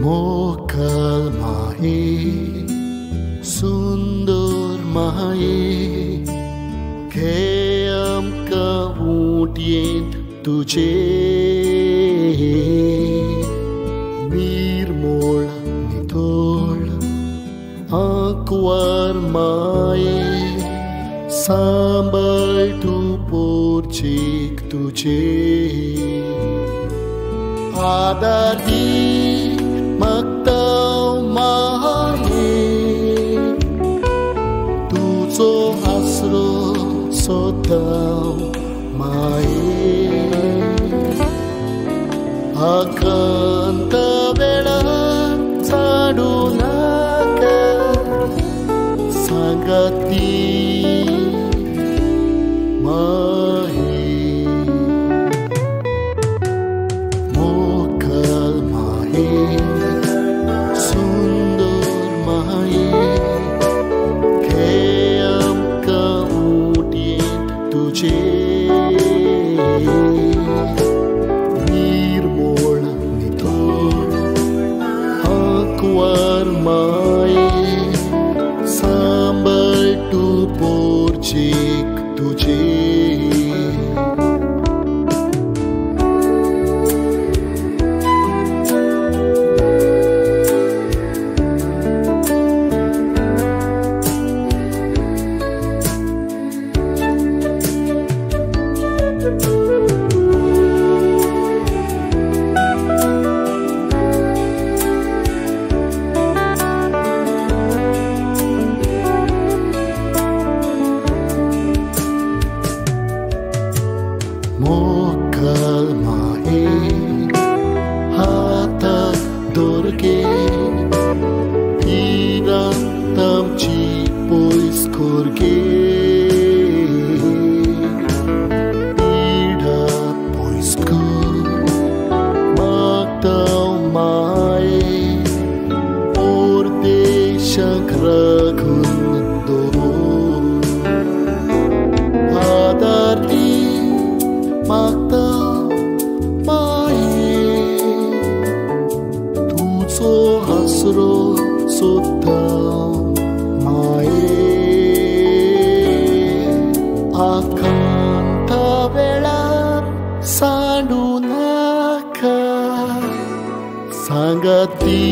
मोकल माये सुंदर माये खेम कवूटियें तुझे निर्मोल नितोल आंकवार माये सांबल तू पोर्चिक तुझे आदरी Magtaw mahaye tuzo hasro sotaw maye akan tabela sadunaka sangati mahe mokal mahe निर्मोल नितोल आंकवार माये सांबल तू पोर्चिक तुझे Mokal mae hatak dorge Iran tamchi pois korge Ida pois kor Magtaw mae Or deshak raghun do Adarti Magtaw maye tuzo hasro sotaw maye akan tabela sadunaka sangati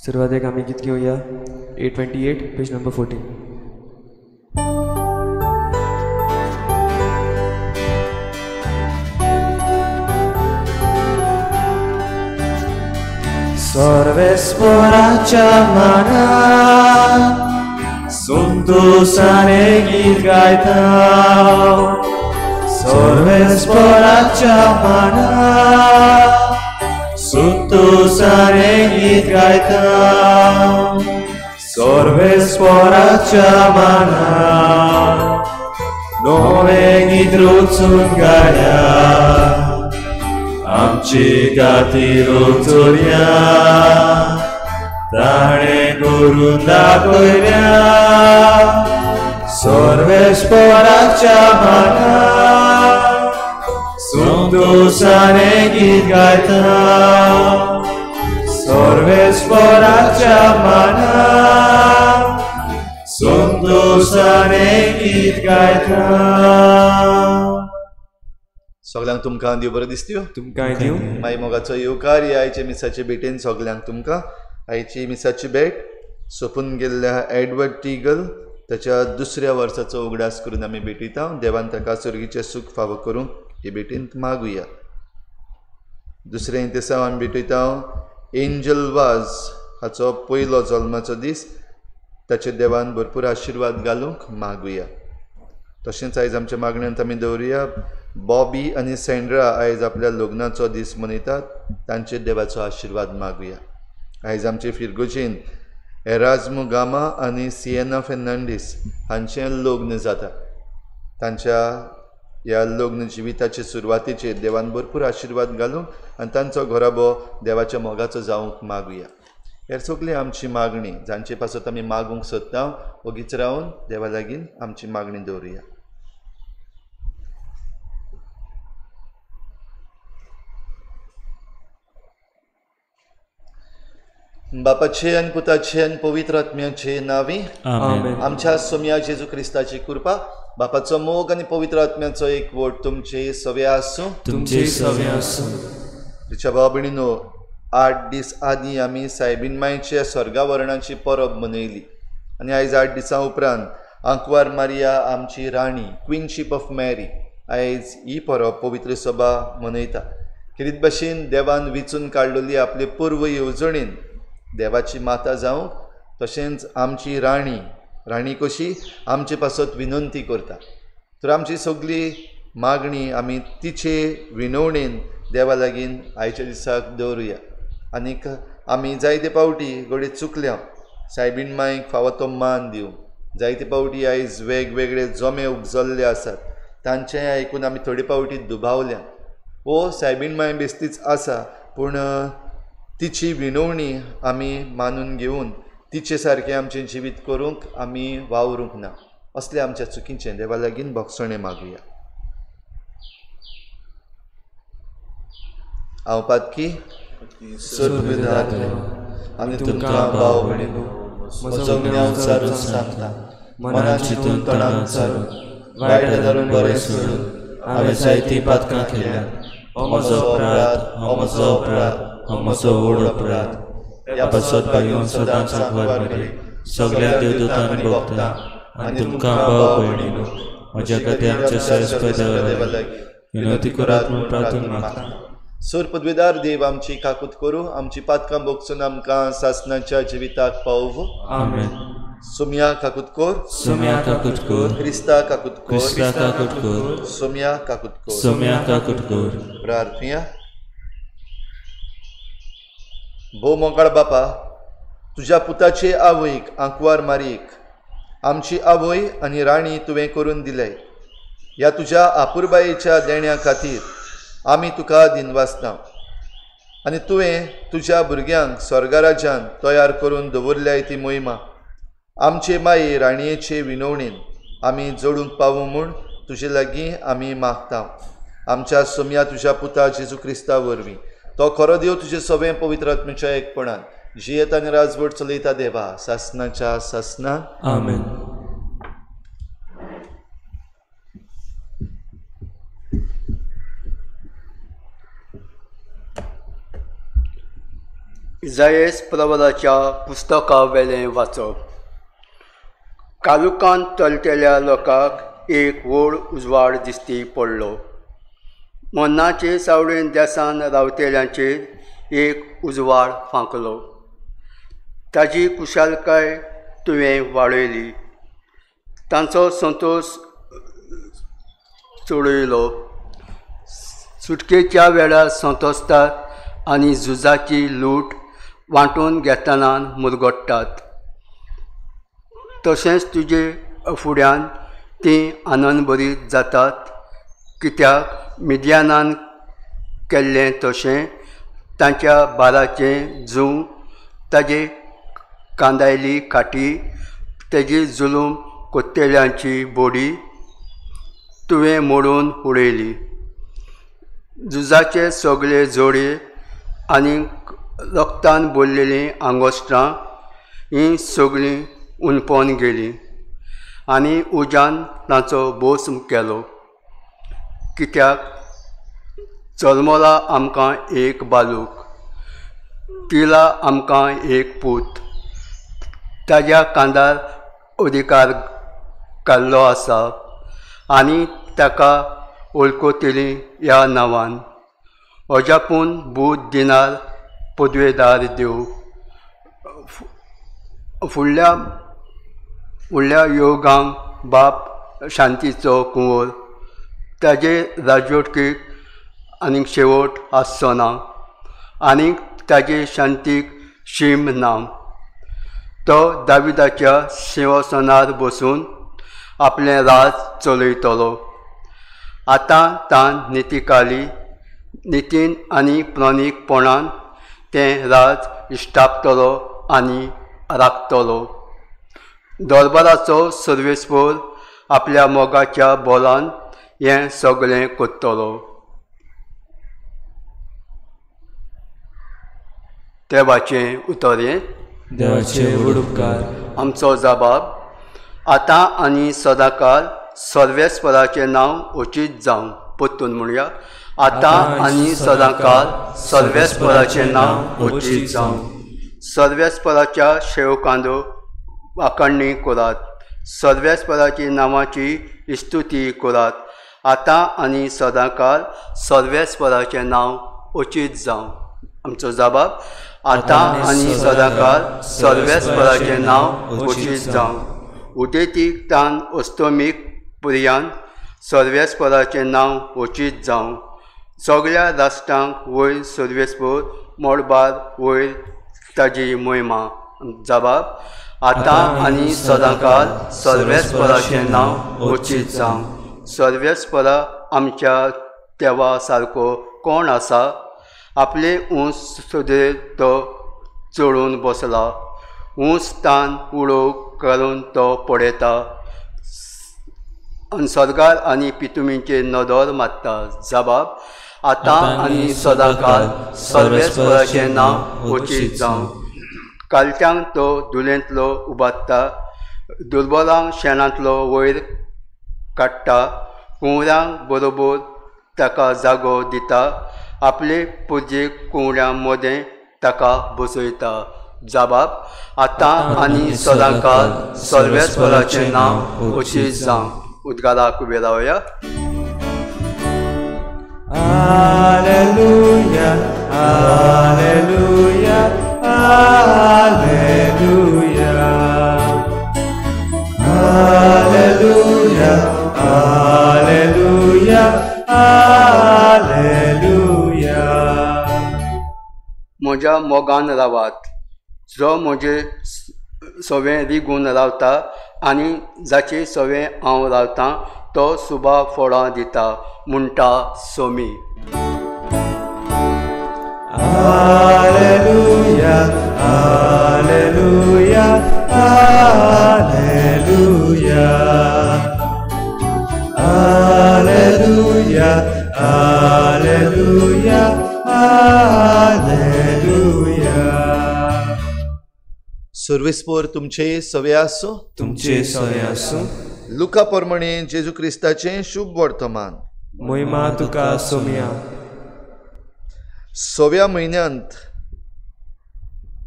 सुरवातेक आमी गीत घेवया 828 page number 14. Sorvesporaccia mana Suntusane git gaitau Sorvesporaccia mana Suntusane git gaitau Sorvesporaccia mana Nove git rucun gaia आमची गाती रोचोल्या ताणे करून दाखयल्या सर्वेश्वराच्या माना संतोषाने गीत गायता सर्वेश्वराच्या माना संतोषाने गीत गायता. सगळ्यांक तुमकां देव बरें दिसत्यो. तुमकां दिव मागीर मोगाचो येवकार ह्या आयचे मिसाचे भेटेन सगळ्यांक तुमकां. आयची मिसाची भेट सोंपून गेल्ल्या एडवर्ड टीगल ताच्या दुसऱ्या वर्साचो उगडास करून आमी भेटयता. देवान ताका सर्गीचें सूख फावो करूंक हे भेटेंत मागुया. दुसरें दिसा आमी भेटयता एंजल वाज हाचो पयलो जल्माचो दीस. ताचे देवान भरपूर आशिर्वाद घालूंक मागुया. तशेंच आयज आमच्या मागण्यांत आमी दवरुया बॉबी आनी सँड्रा आयज आपल्या लग्नाचो दीस मनयतात. तांचे देवाचो आशिर्वाद मागुया. आयज आमचे फिरगोचेन एराज्मो गामा आनी सिएना फेर्नांडीस हांचें लग्न जाता. तांच्या ह्या लग्न जिविताचे सुरवातेचेर देवान भरपूर आशिर्वाद घालूंक आनी तांचो घोराबो देवाच्या मोगाचो जावंक मागुया. हेर सगळी आमची मागणी जांचे पासत आमी मागूंक सोदता वगीच रावन देवा लागीं आमची मागणी दवरुया. बापाचे आनी पुताचे आनी पवित्र आत्म्याचे नांवी आमच्या सोम्या जेजू क्रिस्ताची कृपा बापाचो मोग आनी पवित्र आत्म्याचो एकवट तुमचे सवे आसूं. तुमच्या भाव भयणीनो 8 दीस आदीं आमी सायबीन मायच्या स्वर्गावरणाची परब मनयली आनी आयज 8 दिसां उपरांत आंकवार मारिया आमची राणी क्विनशीप ऑफ मॅरी आयज ही परब पवित्र सभा मनयता. किरीत भाशेन देवान विचून काडलेली आपले पूर्व येवजणेन देवाची माता जावंक तशेंच आमची राणी कशी आमचे पासत विनंती करता. तर आमची सगळी मागणी आमी तिचे विनवणेन देवा लागीं आयच्या दिसाक दवरुया. आनीक आमी जायते पावटी घडये चुकल्या सायबीन मांयक फावो तो मान दिवं. जायते पावटी आयज वेगवेगळे जमे उपजल्ले आसात तांचें आयकून आमी थोडे पावटी दुबावल्या. हो सायबीन मांय बेस्तीच आसा पूण तिची विनवणी आमी मानून घेवन तिचे सारकें आमचें जिवीत करूंक आमी वावरूंक ना. असलें आमच्या चुकीचें देवा लागीं भोगसणें मागुया. हांव पातकी आनी तुमकां भाव भयणीनो म्हजो ज्ञान विचारून सांगता. मनान चिंतून तोंडान विचारून वायट धरून बरें सोडून हांवें जायतीं पातकां केल्यां. हो म्हजो अपराध हो म्हजो व्हड अपराध. ह्या पासत भाग्यून सदांच सांगवार करी सगळ्या देवदूतांनी भोगता आनी तुमकां भाव भयणीनो म्हज्या खातीर देवा लागीं विनंती करात म्हूण प्रार्थना मागता. सूर पदवीदार देव आमची काकूत करूं आमची पातकां भोगसून आमकां सासणाच्या जिविताक पावो. आमेन. सोम्या काकूत कोर क्रिस्ता काकूत कोर सोम्या काकूत कोर. प्रार्थना. भोव मोगाळ बापा तुज्या पुताचे आवयक आंकवार मारीक आमची आवय आनी राणी तुवें करून दिलें. ह्या तुज्या आपुरबायेच्या देण्या खातीर आमी तुका दिनवासता आनी तुवें तुज्या भुरग्यांक स्वर्गराज्यांत तयार करून दवरल्या ती मोहिमा आमचे माये राणयेचे विनवणेन आमी जोडूंक पावूं म्हूण तुजे लागीं आमी मागता. आमच्या सोम्या तुज्या पुता जेजू क्रिस्ता वरवीं तो खरो देव तुजे सगळें पवित्र आत्म्याच्या एकपणान जियेत आनी राजवट चलयता देवा सासणाच्या सासणान. आमेन. इजायेस प्रवराच्या पुस्तका वेलें वाचप. कालुकांत चलतेल्या लोकांक एक व्हड उजवाड दिश्टी पडलो. मन्नाचे सावळेन देसान रावतेल्यांचेर एक उजवाड फांकलो. ताजी कुशालकाय तुवें वाडयली. तांचो संतोश चडयलो. सुटकेच्या वेळार संतोसतात आनी झुजाची लूट वांटून घेतना मुरगोडटात. तशेंच तुजे फुड्यान तीं आनंदभरीत जातात, कित्याक मिद्यानान केल्लें तशें तांच्या बाराचें जूं, ताजे कांदायली खाटी, तेजी जुलूम कोत्तेल्यांची बोडी तुवें मोडून उडयली. झुजाचे सगळे जोडे आनी रक्तान भरलेलीं आंगोश्टां हीं सगळीं उणपोवन गेलीं आनी उज्यान तांचो बोस केलो. कित्याक जल्मला आमकां एक बालूक, तिला आमकां एक पूत. ताज्या कांदार अधिकार घाल्लो आसा आनी ताका वळखुतली ह्या नांवान. अजापून बूद दिनार पदवेदार देव. फुडल्या योगांक बाप शांतीचो कुंवर. ताजे राजवटीक आनीक शेवट आसचो ना आनीक ताजे शांतीक शीम ना. तो दाविदाच्या सिंहासनार बसून आपलें राज चलयतलो. आतां तान नितिकाली नितीन आनी प्राणीकपणान तें राज इश्टापतलो आनी राखतलो. दरबाराचो सर्वेस्पर आपल्या मोगाच्या बोलान हें सगळें करतलो. देवाचें उतरें. देवाचे व्हड उपकार. आमचो जबाब. आतां आनी सदांकाळ सर्वेस्पराचें नांव उचीत जावं. परतून म्हणया. आतां आनी सदांकाळ सर्वेस्पराचें नांव उचीत जावं. सर्वेस्पराच्या सेवकांदो वांकडणी करात. सर्वेस्पराची नांवाची इस्तुती करात. आतां आनी सदांकाळ सर्वेस्पराचें नांव उचीत जावं. आमचो जबाब. आतां आनी सदांकाळ सर्वेस्पराचें नांव उचीत जावं. उदेतीक तान अस्तमीक पर्यान सर्वेस्पराचें नांव उचीत जावं. सगळ्या राष्ट्रांक वयर सर्वेस्पर मोडबार वयर ताजी महिमा. जबाब. आतां आनी सदांकाळ सर्वेस्पराचें नांव उचीत जावं. सर्वेस्परा आमच्या देवा सारको कोण आसा? आपले ऊंच सुदेर तो चडून बसला. ऊंच तान उडो घालून तो पडयता. अंसरगार आनी पितुमींचेर नदर मारता. जबाब. आतां आनी सदांकाळ सर्वेस्पराचें नांव उचीत जावं. कालत्यांक तो दुलेंतलो उबारता. दुर्बलांक शेणांतलो वयर काडटा. कुंवरांक बरोबर ताका जागो दिता. आपले पुजेक कुंवड्यां मदें ताका बसयता. जबाब. आतां आनी सदांकाळ सर्वेस्पराचें नांव उचीत जावं. उद्गाराक उबे रावया. Alleluia, Alleluia, Alleluia, Alleluia, Alleluia, Alleluia. म्हज्या मोगान रावात. जो म्हजे सवें रिगून रावता आनी जाचे सवें हांव रावतां तो सुबा फळां दिता म्हणटा Somi. Alleluia, Alleluia, Alleluia, Alleluia, Alleluia, Alleluia. सर्वेस्पर तुमचे सवे आसो. तुमचे सवे आसूं. लुका प्रमाणे जेजू क्रिस्ताचें शुभ वर्तमान. महिमा तुका सोम्या. 6व्या म्हयन्यांत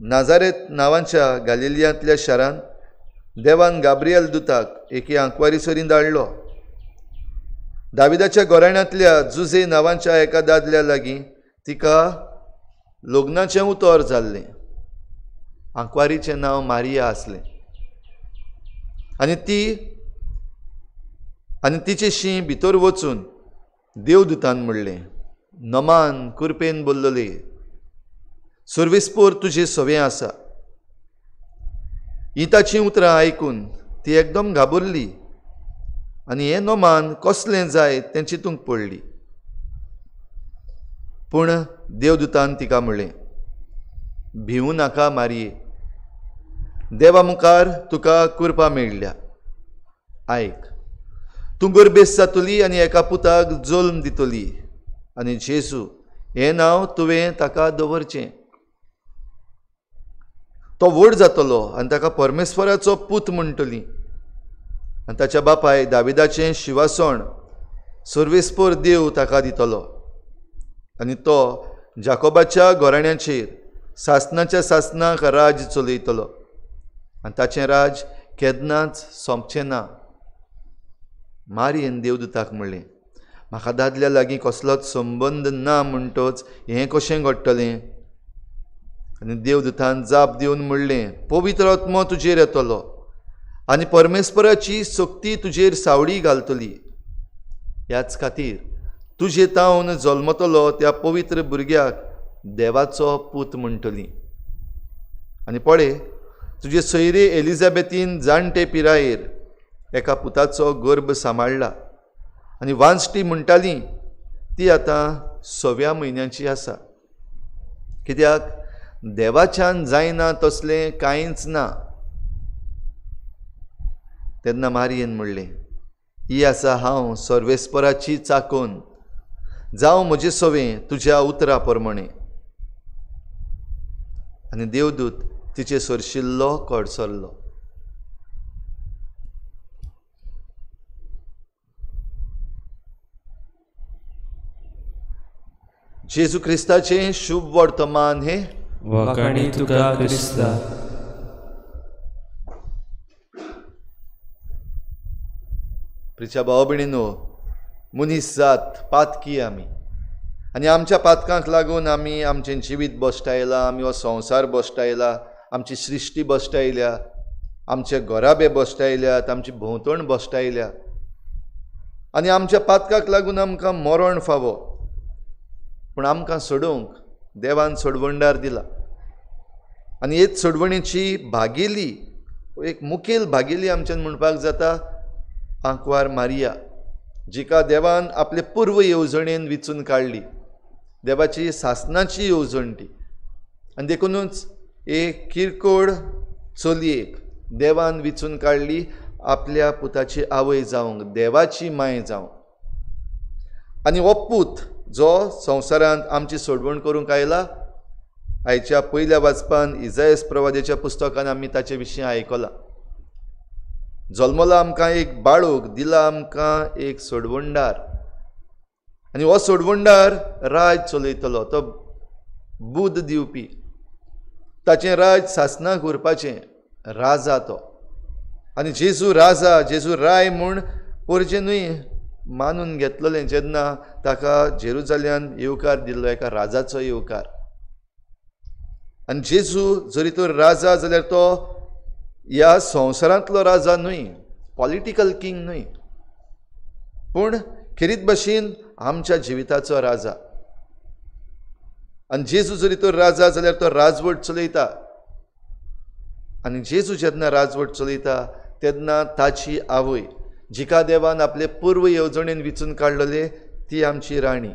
नाजारेत नांवांच्या गालिलियांतल्या शारांत देवान गाब्रियल दुताक एके आंकवारीसोरी धाडलो. दाविदाच्या घराण्यांतल्या जुजे नांवांच्या एका दादल्या लागीं तिका लग्नाचें उतर जाल्लें. आंकवारीचें नांव मारिया आसलें आनी तिचें शीं भितर वचून देवदूतान म्हणलें, नमान कुरपेन बोल्लोले, सुर्वेस्पोर तुजें सवें आसा. ही ताचीं उतरां आयकून ती एकदम घाबरली आनी हें नोमान कसलें जाय तें चिंतूंक पडली. पूण देवदूतान तिका म्हणलें, भिवू नाका मारये, देवा मुखार तुका कुरपा मेळ्ळ्या. आयक, तूं गर्भेस्त जातली आनी एका पुताक जल्म दितली आनी जेजू हें नांव तुवें ताका दवरचें. तो व्हड जातलो आनी ताका परमेश्वराचो पूत म्हणटली आनी ताच्या बापाय दाविदाचें शिवासण सर्वेस्पोर देव ताका दितलो आनी तो जाकोबाच्या घराण्यांचेर सासनाच्या सासनाक राज चलयतलो आनी ताचें राज केन्नाच सोंपचें ना. मारियेन देवदूताक म्हणलें, म्हाका दादल्या लागीं कसलोच संबंद ना म्हणटच हें कशें घडटलें? आनी देवदूतान जाप दिवन म्हणलें, पवित्र आत्मो तुजेर येतलो आनी परमेश्वराची शक्ती तुजेर सावळी घालतली. ह्याच खातीर तुजे तावन जल्मतलो त्या पवित्र भुरग्याक देवाचो पूत म्हणटली. आनी पळय, तुजे सयरे एलिझाबेथीन जाणटे पिरायेर एका पुताचो गर्भ सांबाळ्ळा आनी वांसटी म्हणटाली ती आतां 6व्या म्हयन्याची आसा, कित्याक देवाच्यान जायना तसलें कांयच ना. तेन्ना मारियेन म्हणलें, ही आसा हांव सर्वेस्पराची चाकोन, जावं म्हजें सवें तुज्या उतरा प्रमाणें. आनी देवदूत तिचे सरशिल्लो कडसरलो. जेजू क्रिस्ताचें शुभ वर्तमान हे वखाणी तुका क्रिस्ता. प्रिच्या भाव भयणीनो, मनीस जात पातकी आमी आनी आमच्या पातकांक लागून आमी आमचें जिवीत बसटायलां, आमी हो संवसार बसटायला, आमची सृश्टी बसटायल्या, आमचे घराबे बसटायल्यात, आमची भोंवतण बसटायल्या आनी आमच्या पातकाक लागून आमकां मरण फावो. पूण आमकां सोडूंक देवान सोडवणदार दिला आनी हेच सोडवणेची भागेली, एक मुखेल भागेली आमच्यान म्हणपाक जाता आंकवार मारिया, जिका देवान आपले पूर्व येवजणेन विचून काडली, देवाची सासनाची येवजण ती. आनी देखूनच एक किरकोळ चलयेक देवान विचून काडली आपल्या पुताची आवय जावंक, देवाची माय जावंक. आनी हो पूत जो संवसारांत आमची सोडवण करूंक आयला, आयच्या पयल्या वाचपान इजायास प्रवादेच्या पुस्तकान आमी ताचे विशीं आयकलां. जल्मला आमकां एक बाळूक, दिला आमकां एक सोडवणदार आनी हो सोडवणदार राज चलयतलो, तो बूद दिवपी. ताचें राज सासनाक उरपाचें, राजा तो. आनी जेजू राजा, जेजू राय म्हूण परजेनूय मानून घेतलेलें जेन्ना ताका जेरुजाल्यान येवकार दिल्लो, एका राजाचो येवकार. आनी जेजू जरी तो राजा जाल्यार तो ह्या संवसारांतलो राजा न्हय, पॉलिटिकल किंग न्हय, पूण खेरीत भाशेन आमच्या जिविताचो राजा. आनी जेजू जरी तो राजा जाल्यार तो राजवट चलयता. आनी जेजू जेन्ना राजवट चलयता तेन्ना ताची आवय, जिका देवान आपले पूर्व येवजणेन विचून काडलेले, ती आमची राणी.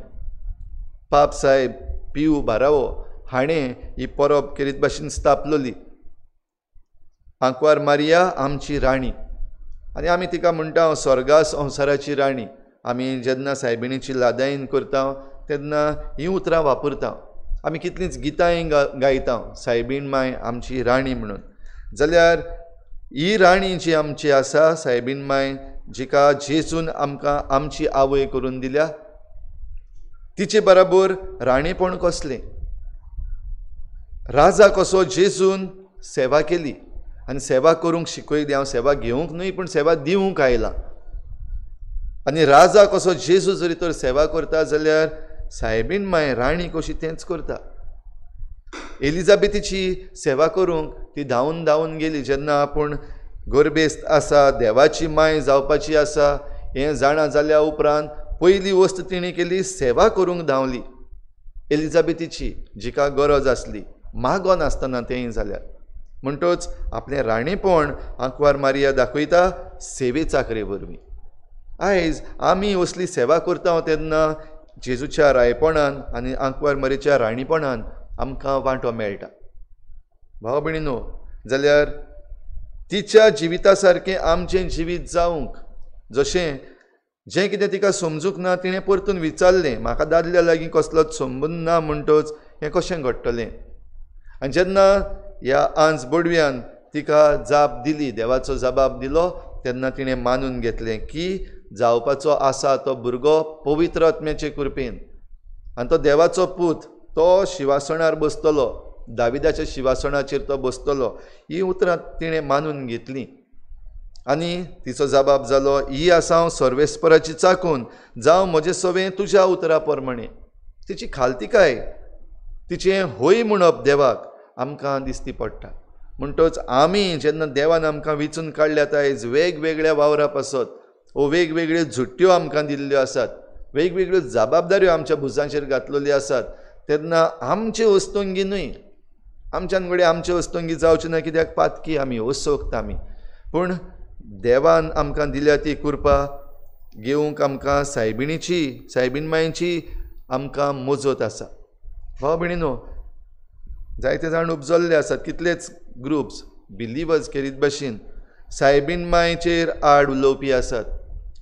पाप साहेब पियू बारावो हाणें ही परब खेरीत भाशेन स्थापलोली. आंकवार मारिया आमची राणी आनी आमी तिका म्हणटा स्वर्गा संवसाराची राणी. आमी जेन्ना सायबिणीची लादायन करता तेन्ना ही उतरां वापरता. आमी कितलींच गितांय गायता, सायबीण माय आमची राणी म्हणून. जाल्यार ही राणी जी आमची आसा, सायबीण माय, जिका जेजून आमकां आमची आवय करून दिल्या, तिचे बराबर राणेपण कसलें. राजा कसो जेजून सेवा केली आनी सेवा करूंक शिकयली. हांव सेवा घेवंक न्हय पूण सेवा दिवंक आयलां. आनी राजा कसो जेजू जरी तर सेवा करता जाल्यार सायबीण माय राणी कशी तेंच करता. एलिझाबेथीची सेवा करूंक ती धांवन धांवन गेली. जेन्ना आपूण गर्भेस्त आसा, देवाची माय जावपाची आसा हें जाणा जाल्या उपरांत पयली वस्त तिणें केली, सेवा करूंक धांवली एलिझाबेथीची, जिका गरज आसली, मागोन आसतना तेंय जाल्यार. म्हणटच आपलें राणेपण आंकवार मारिया दाखयता सेवे चाकरे वरवीं. आयज आमी असली सेवा करता तेन्ना जेजूच्या रायपणान आनी आंकवार मारियाच्या राणीपणान आमकां वांटो मेळटा. भाव भयणीनो, जाल्यार तिच्या जिविता सारकें आमचें जिवीत जावंक, जशें जें कितें तिका समजूंक ना तिणें परतून विचारलें, म्हाका दादल्या लागीं कसलोच संबंद ना म्हणटच हें कशें घडटलें. आनी जेन्ना ह्या आंज बडव्यान तिका जाप दिली, देवाचो जबाब दिलो, तेन्ना तिणें मानून घेतलें की जावपाचो आसा तो भुरगो पवित्र आत्म्याचे कृपेन आनी तो देवाचो पूत, तो शिवासणार बसतलो, दाविदाच्या शिवासणाचेर तो बसतलो. ही उतरां तिणें मानून घेतलीं आनी तिचो जबाब जालो, ही आसा हांव सर्वेस्पराची चाकून, जावं म्हजें सवें तुज्या उतरा प्रमाणें. तिची खालतिकाय, तिचें होय म्हणप देवाक आमकां दिसती पडटा. म्हणटच आमी जेन्ना देवान आमकां वेंचून काडल्यात आयज वेगवेगळ्या वावरा पासत वो वेगवेगळ्यो झुट्ट्यो आमकां दिल्ल्यो आसात, वेगवेगळ्यो जबाबदाऱ्यो आमच्या भुजांचेर घातलेल्यो आसात, तेन्ना आमचे वस्तुंगी न्हय, आमच्यान घडये आमचे वस्तुंगी जावचे ना, कित्याक पातकी आमी वसोक्त आमी. पूण देवान आमकां दिल्या ती कृपा घेवंक आमकां सायबीण मायेची आमकां मोजत आसा. भाव भयणीनो, जायते जाण उपजल्ले आसात, कितलेच ग्रुप्स बिलिवर्स करीत भाशेन सायबीण मायेचेर आड उलोवपी आसात.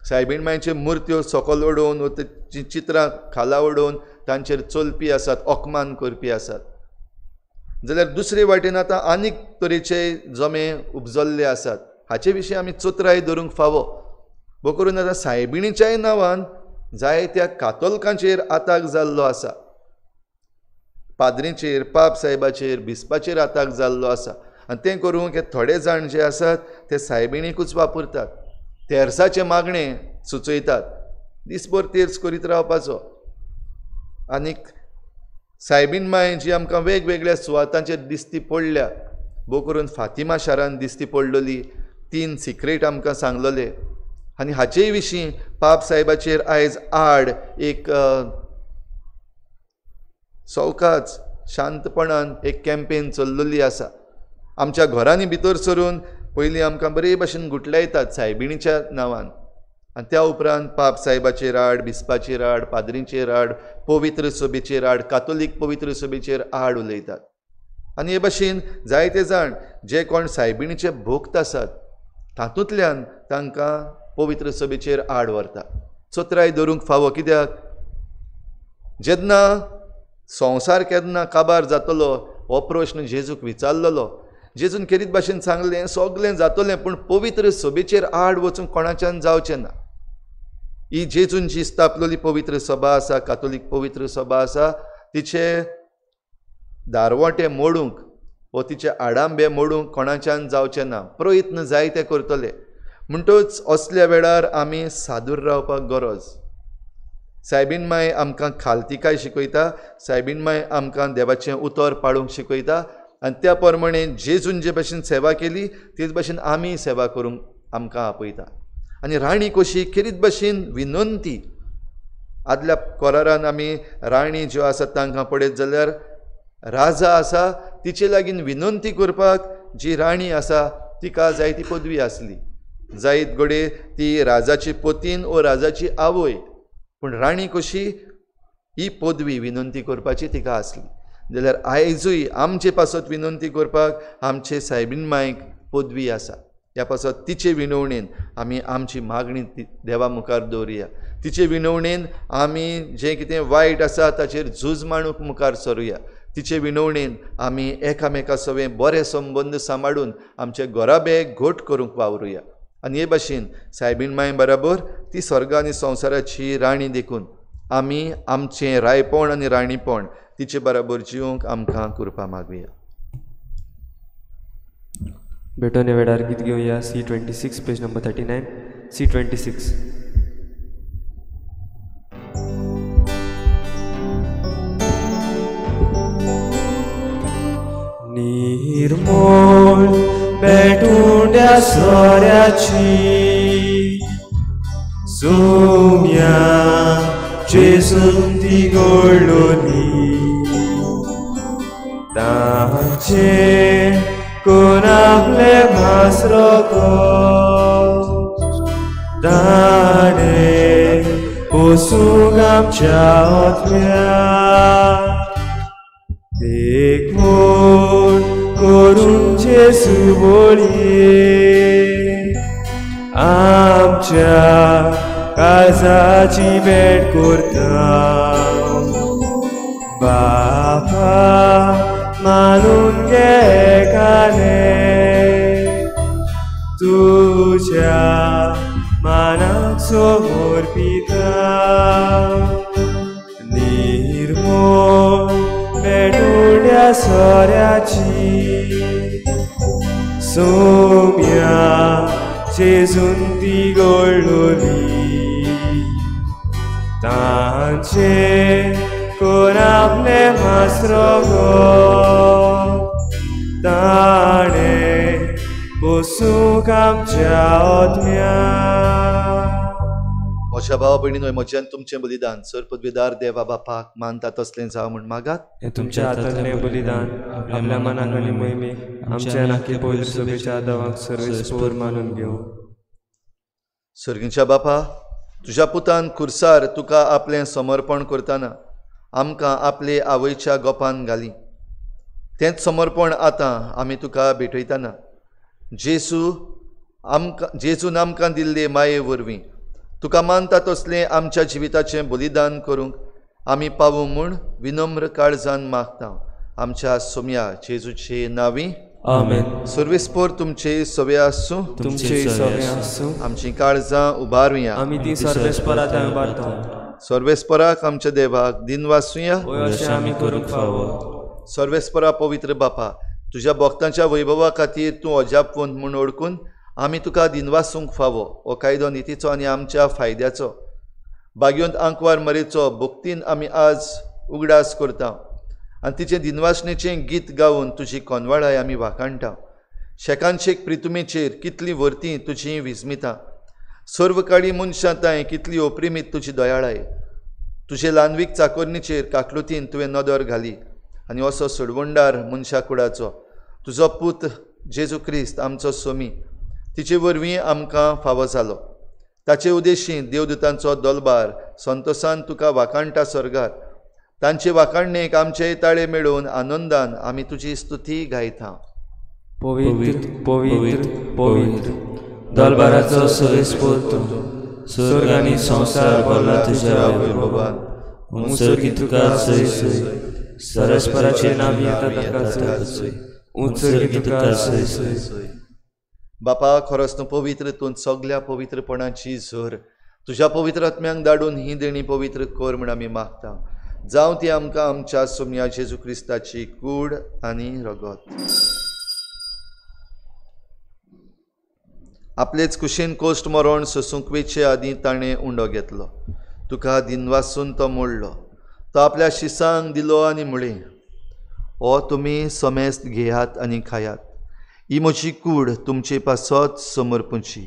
सायबीण मायेच्यो मुर्त्यो सकयल उडोवन वा चित्रां खाला उडोवन तांचेर चलपी आसात, ओकमान करपी आसात. जाल्यार दुसरे वाटेन आतां आनीक तरेचे जमे उपजल्ले आसात. हाचे विशीं आमी चोत्राय धरूंक फावो. बो करून आतां सायबिणीच्याय नांवान जायत्या कातोलकांचेर आताक जाल्लो आसा, पाद्रीचेर, पाप साहेबाचेर, बिस्पाचेर आताक जाल्लो आसा. आनी तें करूंक हे थोडे जाण जे आसात ते सायबिणीकूच वापरतात, तेर्साचें मागणें सुचयतात, दिसभर तेर्स करीत रावपाचो. आनीक सायबीण माय जी आमकां वेगवेगळ्या सुवातांचेर दिसती पडल्या, बो करून फातिमा शारान दिसती पडलेली, 3 सिक्रेट आमकां सांगलेले. आनी हाचेय विशीं पाप साहेबाचेर आयज आड एक सवकाच शांतपणान एक कॅम्पेन चल्लेली आसा. आमच्या घरांनी भितर सरून पयलीं आमकां बरे भशेन गुटलायतात सायबिणीच्या नांवान, आनी त्या उपरांत पाप साहेबाचेर आड, बिस्पाचेर आड, पाद्रीचेर आड, पवित्र सभेचेर आड, कातोलीक पवित्र सभेचेर आड उलयतात. आनी हे भाशेन जायते जाण जे कोण सायबिणीचे भोक्त आसात तातूंतल्यान तांकां पवित्र सभेचेर आड व्हरता. चोत्राय धरूंक फावो. कित्याक जेन्ना संवसार केन्ना काबार जातलो हो प्रश्न जेजूक विचारलेलो, जेजून खेरीत भाशेन सांगलें सगलें जातलें पूण पवित्र सभेचेर आड वचूंक कोणाच्यान जावचें ना. ही जेजून जी स्थापलेली पवित्र सभा आसा, कातोलीक पवित्र सभा आसा, तिचे दारवटे मोडूंक व तिचे आडांबे मोडूंक कोणाच्यान जावचें ना. प्रयत्न जायते करतले. म्हणटच असल्या वेळार आमी सादूर रावपाक गरज. सायबीण माय आमकां खालतिकाय शिकयता, सायबीण माय आमकां देवाचें उतर पाळूंक शिकयता, आनी त्या प्रमाणे जेजून जे भाशेन सेवा केली तेच भाशेन आमी सेवा करूंक आमकां आपयता. आनी राणी कशी खेरीत भाशेन विनंती. आदल्या कोरारान आमी राणी ज्यो आसात तांकां पळयत जाल्यार राजा आसा तिचे लागीं विनंती करपाक जी राणी आसा तिका जाय ती पदवी आसली. जायत घडये ती राजाची पतीन वा राजाची आवय, पूण राणी कशी ही पदवी विनंती करपाची तिका आसली. जाल्यार आयजूय आमचे पासत विनंती करपाक आमचे सायबीण मायक पदवी आसा. ह्या पासत तिचे विनवणेन आमी आमची मागणी देवा मुखार दवरुया. तिचे विनवणेन आमी जें कितें वायट आसा ताचेर झूज मांडूंक मुखार सरुया. तिचे विनवणेन आमी एकामेका सवें बरे संबंद सांबाळून आमचे घोराबे घोट करूंक वावरुया. आनी हे भाशेन सायबीण माय बराबर ती स्वर्ग आनी संवसाराची राणी देखून आमी आमचें रायपण आनी राणीपण तिचे बराबर जिवंक आमकां कृपा मागुया. बेटोने वेडार गीत घेऊया C26 पेज नंबर 39 C26. निर्मोल पेटुंड्या सोऱ्याची सोम्या जेसून ती गोडलोली ताचे कोण आपले भासरो गो ताणे पोसूंक आमच्या ओतम्या देखून करून जेसू बोळये आमच्या काळजाची भेट करता बापा मानून घे काने तुझ्या मानाक समोर पिता निर्मोल पेटुंड्या सोऱ्याची सोम्या जेजून ती गोडलोली तांचे कोण आपले मासरो गो ताणे पोसूंक आमच्या ओतम्या. म्हज्या भावा भयणीनो, म्हज्यान तुमचें बलिदान सर पदवीदार देवा बापाक मानता तसलें जावं म्हण मागात. हे तुमच्या हातांतलें बलिदान आपल्या मनाक आनी मोहिमेक आमच्या नाकी पवित्र सभेच्या आदावाक सर्वेस्पर मानून घेवं. सर्गीच्या बापा, तुज्या पुतान खुर्सार तुका आपलें समर्पण करतना आमकां आपले आवयच्या गोपान घाली. तेंच समर्पण आतां आमी तुका भेटयतना जेजून आमकां दिल्ले माये वरवीं तुका मानता तसलें आमच्या जिविताचें बलिदान करूंक आमी पावूं म्हूण विनम्र काळजान मागता. आमच्या सोम्या जेजूचे नांवी आमेन. सर्वेस्पर तुमचे सवे आसूं. तुमचे सवे आसूं. आमची काळजां उबारुया. आमी ती सर्वेस्परात उबारता. सर्वेस्पराक आमच्या देवाक दिन वाचुया. अशें आमी करूंक फावो. सर्वेस्परा पवित्र बापा, तुज्या भक्तांच्या वैभवा खातीर तूं अजापवंत म्हूण ओळखून आमी तुका दिनवासूंक फावो. हो कायदो नितीचो आनी आमच्या फायद्याचो भाग्यवंत आंकवार मरेचो भक्तीन आमी आज उगडास करता आनी तिचे दिनवासणेचें गीत गावन तुजी कोनवाळाय आमी वाखाणटा. शेकांचेक प्रितुमेचेर कितली वर्ती तुजी विस्मिता, सर्व काळी मनशांताय कितली ओप्रिमीत तुजी दयाळाय. तुजे ल्हानवीक चाकोरणीचेर काकलुतीन तुवें नदर घाली आनी असो सोडवणदार मनशा कुळाचो तुजो पूत जेजू क्रिस्त आमचो सोमी तिचे वरवीं आमकां फावो जालो. ताचे उदेशी देवदूतांचो दलबार संतोशान तुका वाखाणटा स्वर्गार. तांचे वाखाणणेक आमचे ताळे मेळोवन आनंदान आमी तुजी स्तुती गायता. पवित्र पवित्र पवित्र दलबाराचो सर्वेस्पर तूं, स्वर्ग आनी संवसार भरला तुज्या वैभवान. उंचरगी तुका सय सय, सर्वेस्पराचे नांव येता ताका सय, उंचरगी तुका सय सय. बापा, खरोच न्हू पवित्र तूं सगल्या पवित्रपणाची झर तुज्या पवित्र आत्म्यांक धाडून ही देणी पवित्र कर म्हण आमी मागता. जावं ती आमकां आमच्या सोम्या जेजू क्रिस्ताची कूड आनी रगत. आपलेच कुशीन कोश्ट मरण सोसूंक वेचे आदीं ताणें उंडो घेतलो. तुका दिनवासून तो मोडलो. तो आपल्या शिसांक दिलो आनी म्हळें, हो तुमी समेस्त घेयात आनी खायात. ही म्हजी कूड तुमचे पासत समर्पूची.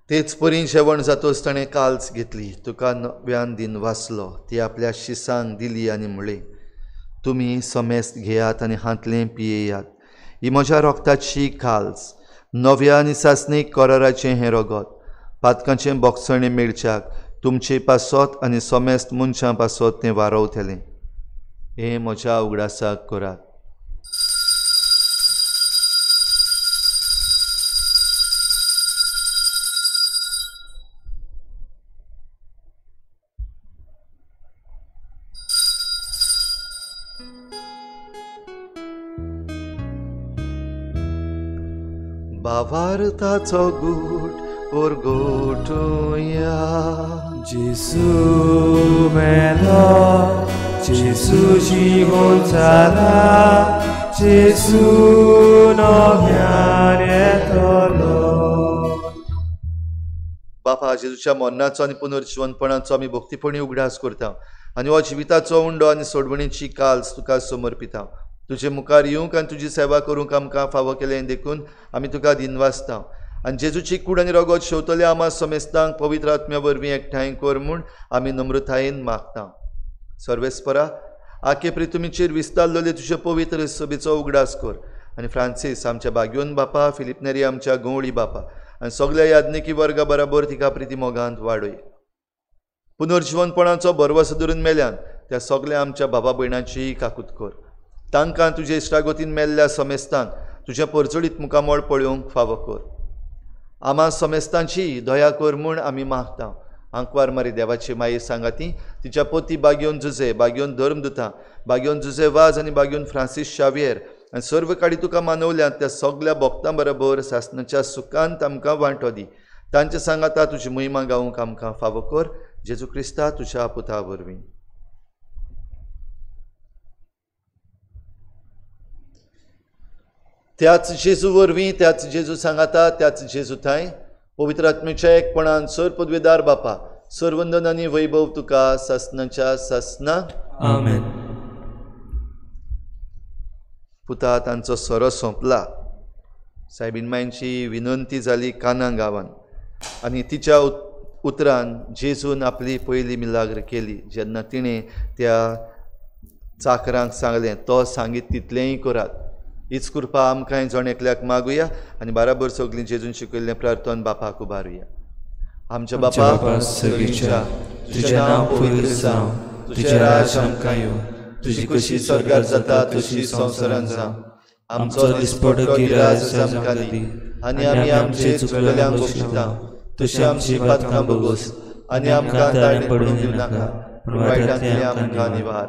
तेच परी जेवण जातोच ताणें काल्स घेतली. तुका नव्यान दिन वाचलो. ती आपल्या शिसांक दिली आनी म्हळें, तुमी समेस्त घेयात आनी हातलें पियेयात. ही म्हज्या रोगताची काल्स, नव्या आनी सासणीक कराराचें हें रगत, पातकांचें बोगसणें मेळच्याक तुमचे पासत आनी समेस्त मनशां पासत तें वारवतलें. हें म्हज्या उगडासाक करात. भावार्थाचो गूट परगोटुया जेसू मेलो जेसू जीवन जाला जेसू नव्यान येतलो बापा जेजूच्या मरणाचो आनी पुनर्जीवनपणाचो आमी भक्तीपणी उगडास करता आनी हो जिविताचो उंडो आनी सोडवणीची काल्स तुका समर्पिता तुजे मुखार येवंक आनी तुजी सेवा करूंक आमकां फावो केलें देखून आमी तुका दिनवासता आनी जेजूची कूड आनी रगत शेवतल्या आमा समेस्तांक पवित्र आत्म्या वरवीं एकठांय कर म्हूण आमी नम्रतायेन मागता सर्वेस्परा आखे प्रितुमीचेर विस्तारलेले तुजे पवित्र सभेचो उगडास कर आनी फ्रांसीस आमच्या बागयोन बापा फिलिप नेरी आमच्या गवळी बापा आनी सगळ्या याज्ञिकी वर्गा बराबर तिका प्रिती मोगांत वाडय पुनर्जीवनपणाचो बरवस धरून मेल्यान त्या सगळ्या आमच्या बाबा भयणांची काकूत कर तांकां तुजे इश्टागोतीन मेल्ल्या समेस्तांक तुज्या परचडीत मुखामोळ पळोवंक फावो कर आमा समेस्तांची दया कर म्हूण आमी मागता आंकवार मारी देवाची माये सांगाती तिच्या पोती बागयोन जुजे बागयोन धर्मदुतां बागयोन जुजे वाज आनी बागयोन फ्रांसीस शावियर आनी सर्व काडी तुका मानवल्यात त्या सगळ्या भक्तां बरोबर सासणाच्या सुखांत आमकां वांटो दी तांचे सांगाता तुजी महिमा गावंक आमकां फावो कर जेजू क्रिस्ता तुज्या पुता वरवीं त्याच जेजू वरवीं त्याच जेजू सांगाता त्याच जेजू थंय पवित्र आत्म्याच्या एकपणान सर पदवेदार बापा सर्वंदन आनी वैभव तुका सासणाच्या सासना आमेन पुता तांचो सोरो सोंपला सायबीन मायंची विनंती जाली काना गांवान आनी तिच्या उतरान जेजून आपली पयली मिलाग्र केली जेन्ना तिणें त्या चाकरांक सांगलें तो सांगीत तितलेंय करात हीच कृपा आमकांय जण एकल्याक मागुया आनी बाराबर सगलीं जेजून शिकयल्लें प्रार्थन बापाक उबारुया आमच्या बापा सगळीच्या तुजें नांव पवित्र जावं तुजें राज आमकां येवं तुजी कशी स्वर्गार जाता तशी संवसारांत जावं आमचो दिसपडो गिराय आमकां दी आनी आमी आमचे चुकलेल्यांक बक्षिता तशी आमची पातकां बगोस आनी आमकां ताळणे पडूंक दिवं नाका पूण वायटांतली आमकां निवार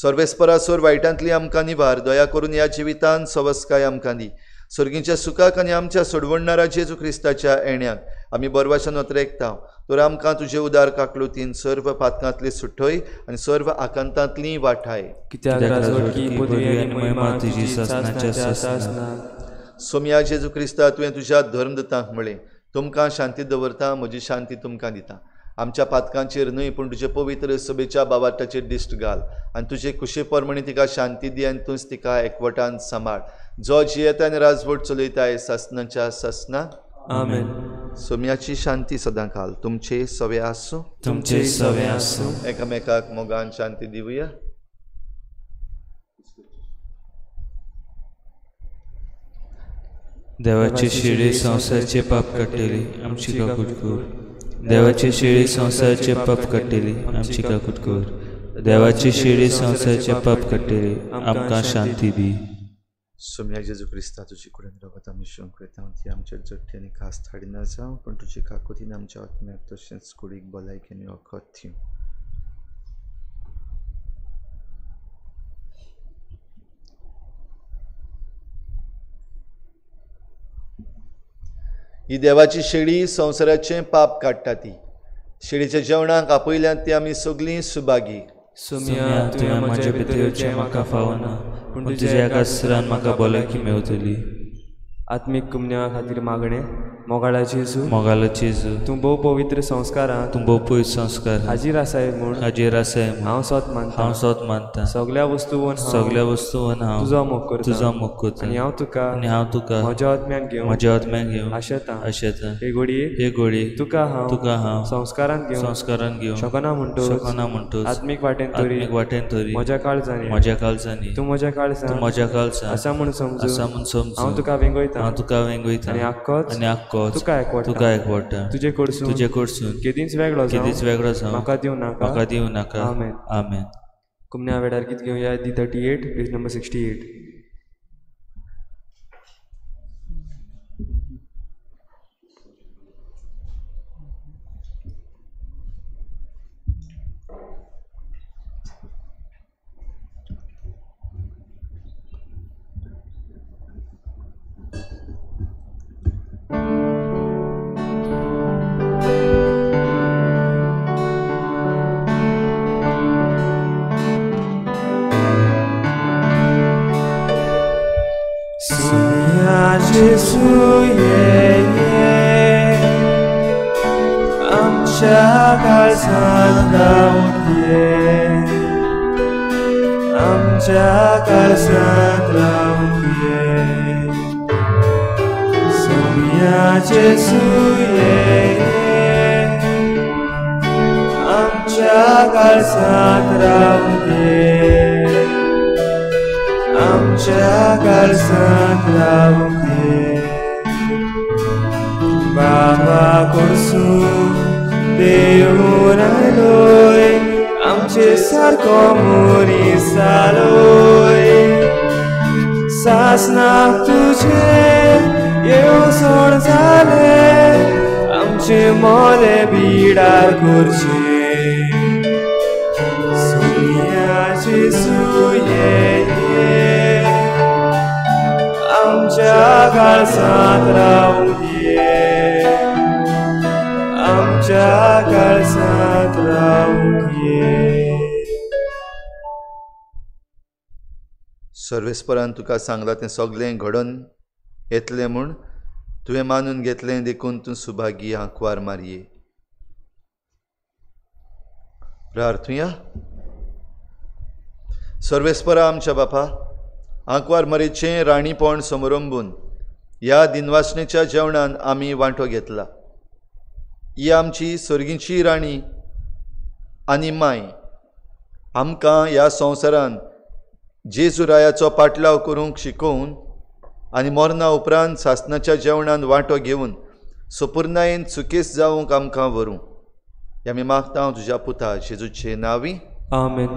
सर्वेस्परासोर वायटांतली आमकां निवार दया करून ह्या जिवितांत सवस्काय आमकां दी सर्गीच्या सुखाक आनी आमच्या सोडवणणारा जेजू क्रिस्ताच्या येण्याक आमी बरवाशान वतरेकता तर आमकां तुजे उदार काकलुतीन सर्व पातकांतली सुटय आनी सर्व आकांतांतली वाठाय कित्याक राजवटकी पदवी आनी महिमा तुजी सासणाच्या सासना सोम्या जेजू क्रिस्ता तुवें तुज्या धर्मदतांक म्हळें तुमकां शांती दवरता म्हजी शांती तुमकां दिता आमच्या पातकांचेर न्हय पूण तुजे पवित्र सभेच्या बाबाटाचेर दिश्ट घाल आनी तुजे कुशे परमणी तिका शांती दी आनी तूंच तिका एकवटान सांबाळ जो जियेता आनी राजवट चलयताय सासणाच्या सासना आमेन सोम्याची शांती सदां घाल तुमचे सवे आसूं तुमचे सवे आसूं एकामेकाक मोगान शांती दिवया देवाची शिडी संवसारचे पाप काडटली आमची काकूट कर देवाची शिडी संवसारचे पाप काडटली आमची काकूट कर देवाची शिडी संवसारचे पाप काडटली आमकां शांती दी सोम्या जेजू क्रिस्ता तुजी कुडेन रगत आमी शोक करता ती आमच्या जट्टी आनी खास थाडिना जावं पूण तुजी काकुतीन आमच्या आत्म्याक तशेंच कुडीक भलायकेन वखद थिव ही देवाची शेळी संवसाराचें पाप काडटा ती शेळीच्या जेवणाक आपयल्यात ती आमी सगळीं सुभागी सोम्या तुवें म्हज्या भितरचें म्हाका फावना पूण तुज्या एका सुरान म्हाका भलायकी मेवतली आत्मीक कुमन्या खातीर मागणें मोगाळा जेजू तूं भोव पवित्र संस्कारांत तूं भोव पवित्र संस्कार हाजीर आसाय म्हूण हांव सोत मानता सगळ्या वस्तूवन हांव तुजो मोग करता आनी हांव तुका म्हज्या आत्म्याक घेवन आशेता हे घोडी तुका हांव संस्कारांत घेवन शकना म्हणटो आत्मीक वाटेन तरी म्हज्या काळजांनी तूं म्हज्या काळजांत आसा म्हूण समजून हांव तुका वेंगयता आनी आख्खोच तुका एकवटा तुजे कडसून केदींच वेगळो जावं म्हाका दिवं नाका आमेन कुमन्या वेळार गीत घेवया दी 38 पेज नंबर 68 जेसू ये आमच्या काळजात रावून ये आमच्या काळजात रावून ये सोया जेसू ये आमच्या काळजात रावून ये आमच्या काळजात रावून ये बाबा करसून देऊन आलोय आमचे सारको मनीस जालोय सासनाक तुझे येवसोण जाले आमचे मोले बिडार करचे सोया जेसू ये आमच्या काळजात रावून ये आमच्या काळजात रावून ये सर्वेस्परान तुका सांगलां तें सगळें घडोवन येतलें म्हूण तुवें मानून घेतलें देखून तूं सुभागी आंकवार मारये. प्रार्थुया. सर्वेस्परा आमच्या बापा, आंकवार मारयेचें राणीपण समारंभून ह्या दिनवासणेच्या जेवणान आमी वांटो घेतला. ही आमची सर्गीची राणी आनी माय आमकां ह्या संवसारान जेजू रायाचो पाटलाव करूंक शिकोवन आनी मरणा उपरांत सासनाच्या जेवणान वांटो घेवन सपूर्णायेन सुकेस जावंक आमकां व्हरूं. हें आमी मागता हांव तुज्या पुता जेजूचे नांवी. आमेन.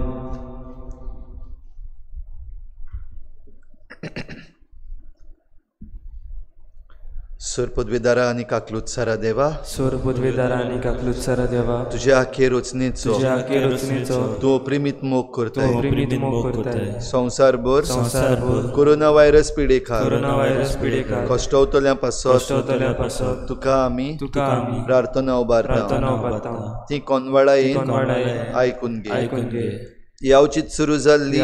सोर पदवेदारा आनी काकलुत्सारा देवा, सोर पदवेदारा आनी काकलुत्सारा देवा, तुज्या आखे रचनेचो तूं अप्रिमीत मोग करताय. संवसारभर कोरोना व्हायरस पिडेकार कश्टवतल्या पासत तुका आमी प्रार्थना उबारता. ती कोनवाडा येवन आयकून घे. यावचीत सुरू जाल्ली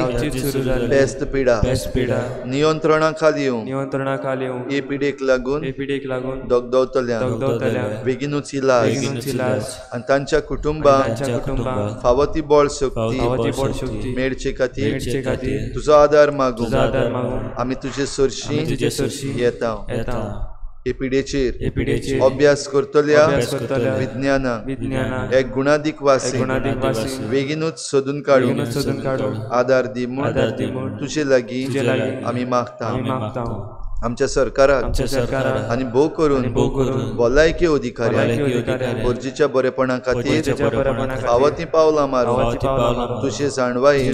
बेस्त पिडा नियंत्रणा खाली येवं हे पिडेक लागून दोगदवतल्या बेगीनूच इलाज आनी तांच्या कुटुंबाक फावो ती बळ शक्ती मेळचे खातीर तुजो आदार मागूं आमी तुजे सरशी येता. हे पिडेचेर अभ्यास करतल्या विज्ञानाक एक गुणादीक वासी बेगीनूच सोदून काडून आदार दी म्हूण तुजे लागीं आमी मागता. आमच्या सरकाराक आनी भोव करून भलायकी अधिकाऱ्यांक गरजेच्या बरेपणा खातीर फावो ती पावलां मारून तुजे जाणवाई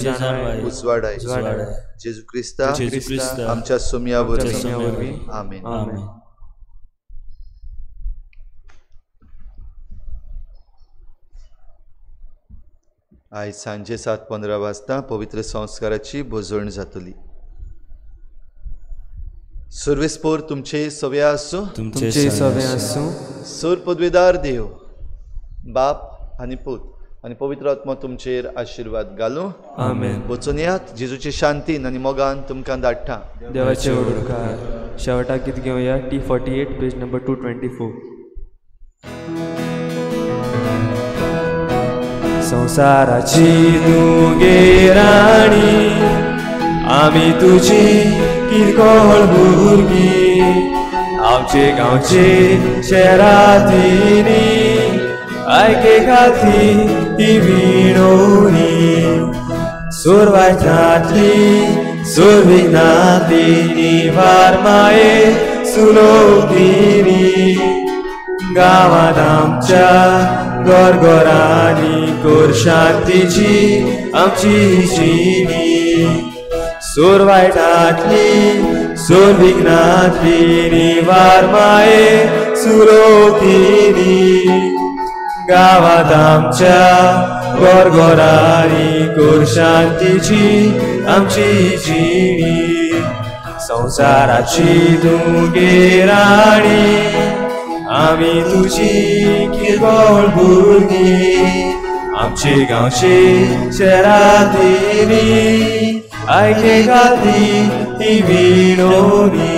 उजवाडाय. जेजू क्रिस्ता आमच्या सोम्या वरवीं. आमेन. आयज सांजे 7:15 वाजता पवित्र संस्काराची बोजवण जातली. सर्वेस्पोर तुमचे सवे आसूं. सोर पदवेदार देव बाप आनी पूत आनी पवित्र आत्मा तुमचेर आशिर्वाद घालूं. आमेन. वचून येयात. जेजूचे शांतीन आनी मोगान तुमकां धाडटा. देवाचे उडकार. शेवटाक गीत घेवया T48 पेज नंबर 224. संसाराची तूं गे राणी आमी तुजी किरकोळ भुरगीं आमचे गांवचे शेरांतली आयके खाती ही विणोवणी सोर वायटांतली सोर विघ्नांतली वार माये सुलोवतिनी गांवांत आमच्या गोरगोरांनी कोर शांतीची आमची जिणी सोर वायटांतली सोर विघ्नांतली निवार माये सुलोवतिनी गांवांत आमच्या गोरगोरांनी कोर शांतीची आमची जिणी संसाराची तूं गे राणी आमी तुजी किरकोळ भुरगीं आमचे गांवचे शेरांतली आयके खाती ही विणोवणी